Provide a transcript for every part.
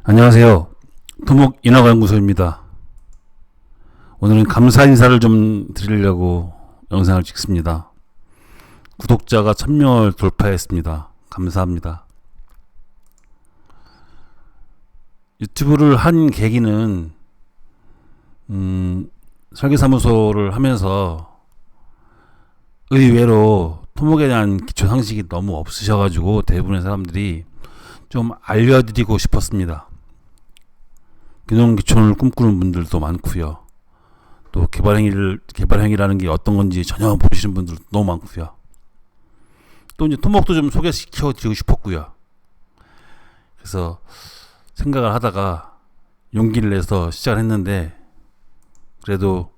안녕하세요. 토목 인허가연구소입니다. 오늘은 감사 인사를 좀 드리려고 영상을 찍습니다. 구독자가 1000명을 돌파했습니다. 감사합니다. 유튜브를 한 계기는 설계사무소를 하면서 의외로 토목에 대한 기초 상식이 너무 없으셔가지고 대부분의 사람들이 좀 알려드리고 싶었습니다. 기농기촌을 꿈꾸는 분들도 많고요. 또 개발행위라는 게 어떤 건지 전혀 모르시는 분들도 너무 많고요. 또 이제 토목도 좀 소개시켜 드리고 싶었고요. 그래서 생각을 하다가 용기를 내서 시작을 했는데 그래도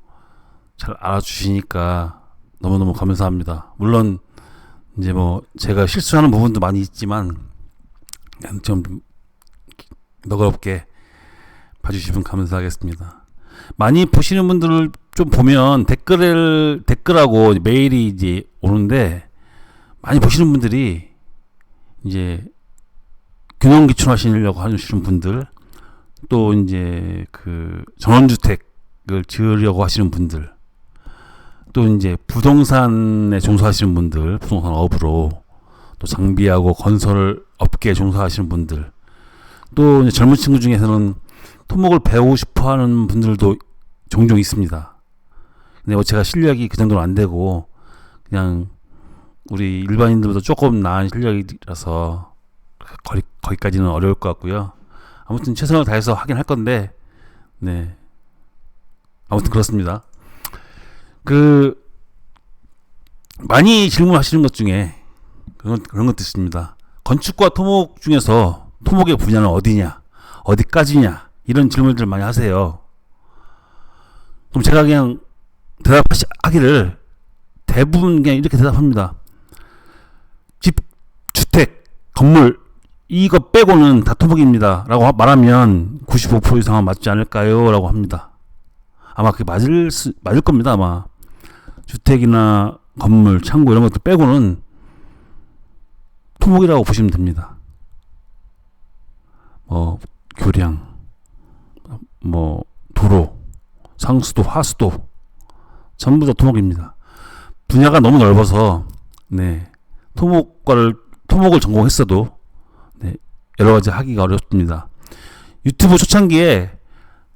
잘 알아주시니까 너무너무 감사합니다. 물론 이제 뭐 제가 실수하는 부분도 많이 있지만 좀 너그럽게 봐주시면 감사하겠습니다. 많이 보시는 분들을 좀 보면 댓글하고 메일이 이제 오는데 많이 보시는 분들이 이제 균형기촌 하시려고 하시는 분들, 또 이제 그 전원주택을 지으려고 하시는 분들, 또 이제 부동산에 종사하시는 분들, 부동산 업으로 또 장비하고 건설 업계에 종사하시는 분들, 또 이제 젊은 친구 중에서는 토목을 배우고 싶어 하는 분들도 종종 있습니다. 근데 뭐 제가 실력이 그 정도는 안 되고 그냥 우리 일반인들보다 조금 나은 실력이라서 거기까지는 어려울 것 같고요. 아무튼 최선을 다해서 하긴 할 건데, 네. 아무튼 그렇습니다. 많이 질문하시는 것 중에 그런 것도 있습니다. 건축과 토목 중에서 토목의 분야는 어디냐? 어디까지냐? 이런 질문들 많이 하세요. 그럼 제가 그냥 대답하기를 대부분 그냥 이렇게 대답합니다. 집, 주택, 건물 이거 빼고는 다 토목입니다 라고 말하면 95% 이상은 맞지 않을까요? 라고 합니다. 아마 그게 맞을 겁니다. 아마 주택이나 건물, 창고 이런 것들 빼고는 토목이라고 보시면 됩니다. 교량, 도로, 상수도, 하수도 전부 다 토목입니다. 분야가 너무 넓어서 네, 토목을 전공했어도 네, 여러 가지 하기가 어렵습니다. 유튜브 초창기에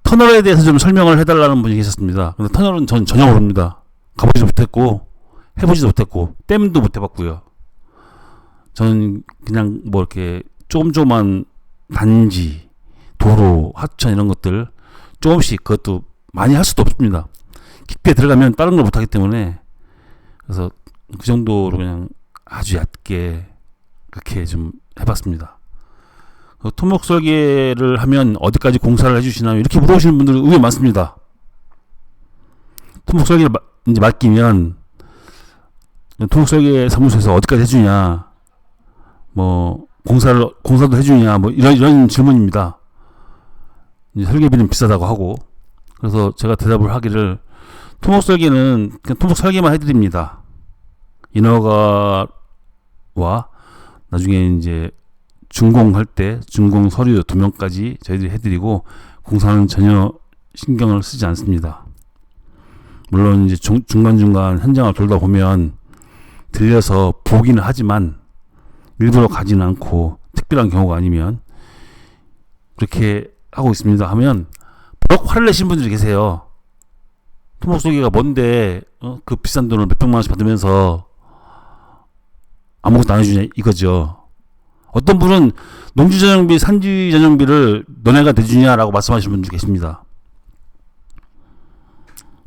터널에 대해서 좀 설명을 해달라는 분이 계셨습니다. 근데 터널은 전 전혀 모릅니다. 가보지도 못했고 해보지도 못했고 댐도 못 해봤고요. 저는 그냥 이렇게 조그만 단지, 도로, 하천 이런 것들 조금씩, 그것도 많이 할 수도 없습니다. 깊게 들어가면 다른 걸 못하기 때문에, 그래서 그 정도로 그냥 아주 얕게 그렇게 좀 해봤습니다. 토목 설계를 하면 어디까지 공사를 해주시나요? 이렇게 물어보시는 분들 의외 많습니다. 토목 설계를 이제 맡기면 토목 설계 사무소에서 어디까지 해주냐, 공사도 해주냐, 이런 질문입니다. 이제 설계비는 비싸다고 하고, 그래서 제가 대답을 하기를 토목 설계는 그냥 토목 설계만 해드립니다. 인허가와 나중에 이제 준공할 때 준공 서류 2명까지 저희들이 해드리고 공사는 전혀 신경을 쓰지 않습니다. 물론 이제 중간중간 현장을 돌다 보면 들려서 보기는 하지만 일부러 가지는 않고 특별한 경우가 아니면 그렇게 하고 있습니다. 하면 벽 화를 내시는 분들이 계세요. 토목 설계가 뭔데 그 비싼 돈을 몇백만 원씩 받으면서 아무것도 안 해주냐 이거죠. 어떤 분은 농지 전용비, 산지 전용비를 너네가 내주냐라고 말씀하시는 분들 계십니다.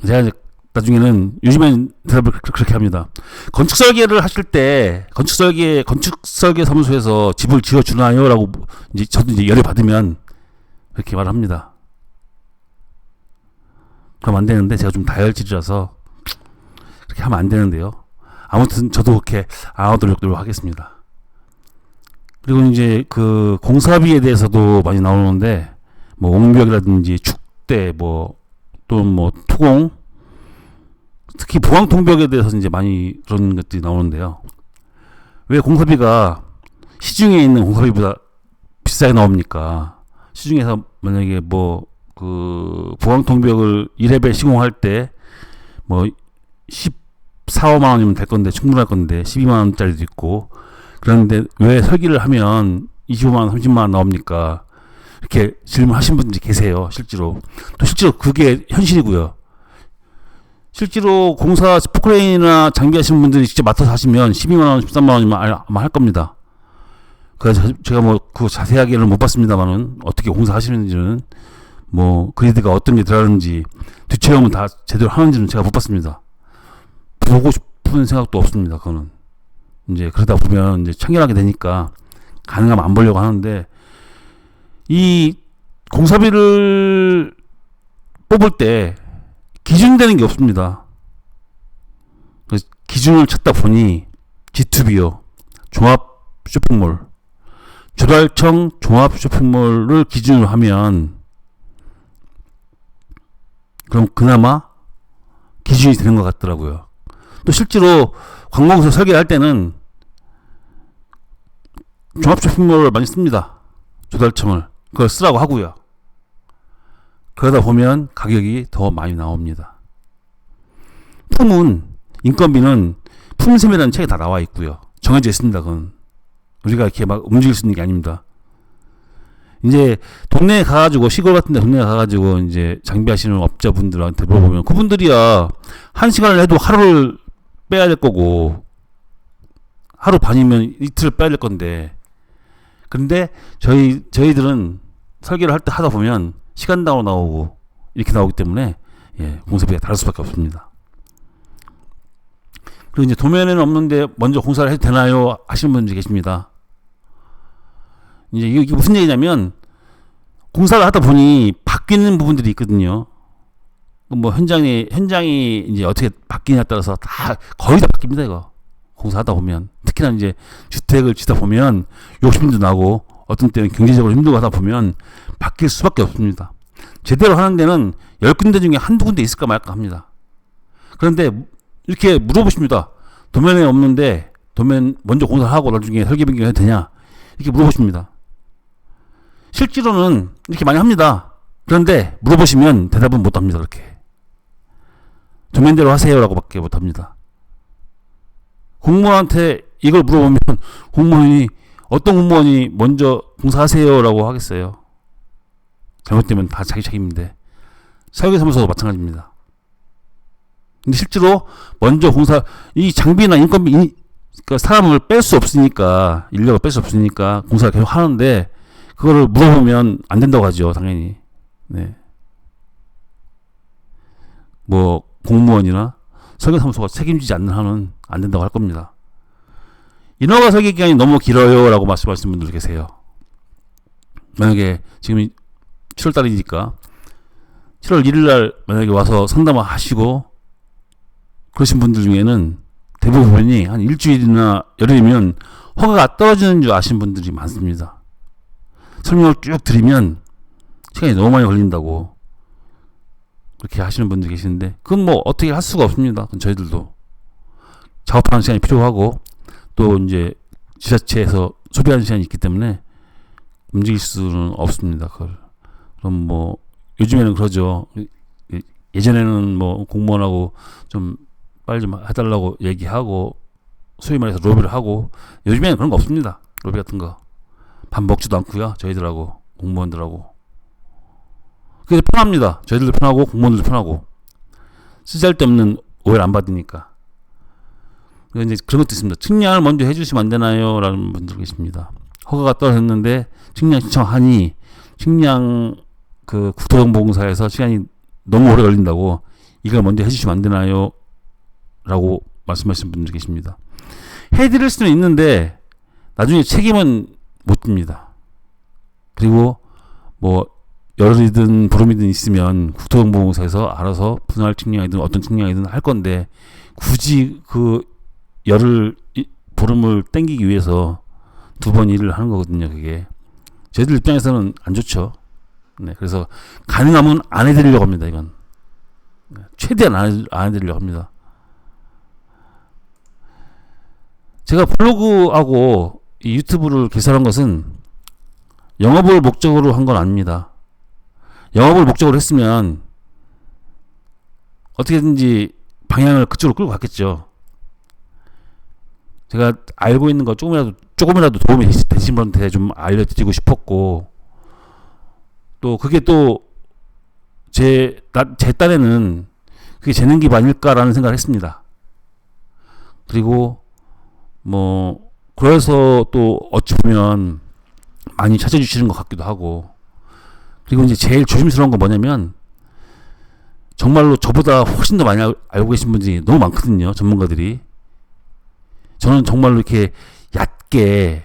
제가 이제 나중에는 요즘엔 대답을 그렇게 합니다. 건축 설계를 하실 때 건축 설계 사무소에서 집을 지어 주나요라고 저도 이제 열을 받으면 그렇게 말합니다. 그럼 안 되는데 제가 좀 다혈질이라서 그렇게 하면 안 되는데요. 아무튼 저도 그렇게 안 하도록 하겠습니다. 그리고 이제 그 공사비에 대해서도 많이 나오는데 옹벽이라든지 축대 또 토공, 특히 보강통벽에 대해서 이제 많이 그런 것들이 나오는데요. 왜 공사비가 시중에 있는 공사비보다 비싸게 나옵니까? 시중에서 만약에 뭐 그 보강통벽을 1레벨 시공할 때 뭐 14, 5만 원이면 될 건데 충분할 건데 12만 원짜리도 있고 그런데 왜 설계를 하면 25만 원, 30만 원 나옵니까? 이렇게 질문하신 분들이 계세요. 실제로. 또 실제로 그게 현실이고요. 실제로 공사 포크레인이나 장비 하시는 분들이 직접 맡아서 하시면 12만 원, 13만 원이면 아마 할 겁니다. 그래서 제가 뭐 그 자세하게는 못 봤습니다만은 어떻게 공사하시는지는 뭐 그리드가 어떤 게 들어가는지 뒷체험은 다 제대로 하는지는 제가 못 봤습니다. 보고 싶은 생각도 없습니다. 그거는 이제 그러다 보면 이제 청결하게 되니까 가능하면 안 보려고 하는데 이 공사비를 뽑을 때 기준되는 게 없습니다. 그래서 기준을 찾다 보니 G2B요. 종합 쇼핑몰. 조달청 종합 쇼핑몰을 기준으로 하면 그럼 그나마 기준이 되는 것 같더라고요. 또 실제로 관공서 설계할 때는 종합 쇼핑몰을 많이 씁니다. 조달청을. 그걸 쓰라고 하고요. 그러다 보면 가격이 더 많이 나옵니다. 품은 인건비는 품셈이라는 책에 다 나와 있고요. 정해져 있습니다. 그건 우리가 이렇게 막 움직일 수 있는 게 아닙니다. 이제 동네에 가가지고 시골 같은 데 동네에 가가지고 이제 장비하시는 업자분들한테 물어보면 그분들이야 1시간을 해도 하루를 빼야 될 거고 하루 반이면 이틀을 빼야 될 건데 근데 저희들은 설계를 할 때 하다 보면 시간당으로 나오고 이렇게 나오기 때문에 예, 공사비가 다를 수밖에 없습니다. 그리고 이제 도면에는 없는데 먼저 공사를 해도 되나요? 하시는 분들이 계십니다. 이제 이게 무슨 얘기냐면 공사를 하다 보니 바뀌는 부분들이 있거든요. 뭐 현장이 이제 어떻게 바뀌냐에 따라서 다 거의 다 바뀝니다. 이거 공사하다 보면 특히나 이제 주택을 짓다 보면 욕심도 나고 어떤 때는 경제적으로 힘들고 하다 보면 바뀔 수밖에 없습니다. 제대로 하는 데는 10군데 중에 한두 군데 있을까 말까 합니다. 그런데 이렇게 물어보십니다. 도면에 없는데 도면 먼저 공사하고 나중에 설계 변경해도 되냐 이렇게 물어보십니다. 실제로는 이렇게 많이 합니다. 그런데 물어보시면 대답은 못합니다. 그렇게 도면대로 하세요라고 밖에 못합니다. 공무원한테 이걸 물어보면 어떤 공무원이 먼저 공사하세요라고 하겠어요. 잘못되면 다 자기 책임인데 설계사무소도 마찬가지입니다. 근데 실제로 먼저 이 장비나 인건비 그러니까 사람을 뺄 수 없으니까 인력을 뺄 수 없으니까 공사를 계속 하는데 그거를 물어보면 안 된다고 하죠. 당연히. 네. 뭐 공무원이나 설계사무소가 책임지지 않는 한은 안 된다고 할 겁니다. 인허가 설계 기간이 너무 길어요라고 말씀하시는 분들 계세요. 만약에 지금 7월 달이니까 7월 1일 날 만약에 와서 상담을 하시고 그러신 분들 중에는 대부분이 한 일주일이나 열흘이면 허가가 떨어지는 줄 아시는 분들이 많습니다. 설명을 쭉 드리면 시간이 너무 많이 걸린다고 그렇게 하시는 분들이 계시는데 그건 뭐 어떻게 할 수가 없습니다. 그건 저희들도 작업하는 시간이 필요하고 또 이제 지자체에서 소비하는 시간이 있기 때문에 움직일 수는 없습니다. 그걸. 그럼 뭐 요즘에는 그러죠. 예전에는 뭐 공무원하고 좀 빨리 좀 해달라고 얘기하고 소위 말해서 로비를 하고 요즘에는 그런 거 없습니다. 로비 같은 거 밥 먹지도 않고요. 저희들하고 공무원들하고 그래서 편합니다. 저희들도 편하고 공무원들도 편하고 쓰잘데없는 오해를 안 받으니까. 그래서 이제 그런 것도 있습니다. 측량을 먼저 해주시면 안 되나요? 라는 분들 계십니다. 허가가 떨어졌는데 측량 신청하니 측량 그 국토정보공사에서 시간이 너무 오래 걸린다고 이걸 먼저 해주시면 안 되나요? 라고 말씀하시는 분들 계십니다. 해드릴 수는 있는데 나중에 책임은 못 집니다. 그리고 뭐 열흘이든 보름이든 있으면 국토정보공사에서 알아서 분할 측량이든 어떤 측량이든 할 건데 굳이 그 열흘 보름을 땡기기 위해서 두 번 일을 하는 거거든요. 그게 저희들 입장에서는 안 좋죠. 네, 그래서 가능하면 안 해드리려고 합니다. 이건 최대한 안 해드리려고 합니다. 제가 블로그하고 이 유튜브를 개설한 것은 영업을 목적으로 한 건 아닙니다. 영업을 목적으로 했으면 어떻게든지 방향을 그쪽으로 끌고 갔겠죠. 제가 알고 있는 거 조금이라도 도움이 되신 분한테 좀 알려드리고 싶었고, 또 그게 또 제 딴에는 그게 재능기부 아닐까라는 생각을 했습니다. 그리고 뭐 그래서 또 어찌 보면 많이 찾아주시는 것 같기도 하고, 그리고 이제 제일 조심스러운 건 뭐냐면 정말로 저보다 훨씬 더 많이 알고 계신 분들이 너무 많거든요. 전문가들이. 저는 정말로 이렇게 얕게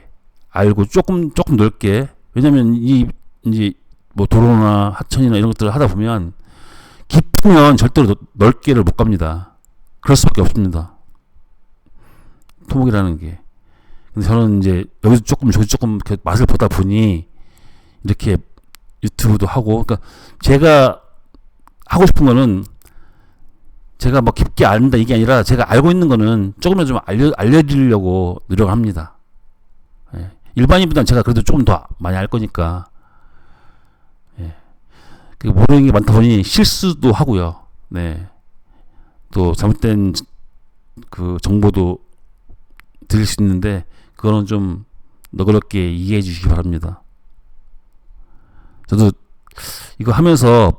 알고 조금 넓게, 왜냐면 이제 뭐 도로나 하천이나 이런 것들을 하다 보면 깊으면 절대로 넓게를 못 갑니다. 그럴 수밖에 없습니다. 토목이라는 게. 근데 저는 이제 여기서 조금 저기 조금 이렇게 맛을 보다 보니 이렇게 유튜브도 하고, 그러니까 제가 하고 싶은 거는 제가 뭐 깊게 안다 이게 아니라 제가 알고 있는 거는 조금이라도 좀 알려드리려고 노력을 합니다. 예. 일반인보다는 제가 그래도 조금 더 많이 알 거니까. 예. 모르는 게 많다 보니 실수도 하고요. 네. 또 잘못된 그 정보도 드릴 수 있는데 그거는 좀 너그럽게 이해해 주시기 바랍니다. 저도 이거 하면서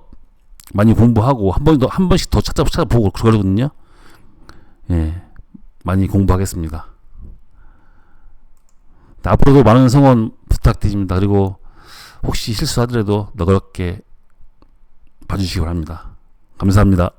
많이 공부하고 한 번씩 더 찾아보고 그러거든요. 예, 많이 공부하겠습니다. 앞으로도 많은 성원 부탁드립니다. 그리고 혹시 실수하더라도 너그럽게 봐주시기 바랍니다. 감사합니다.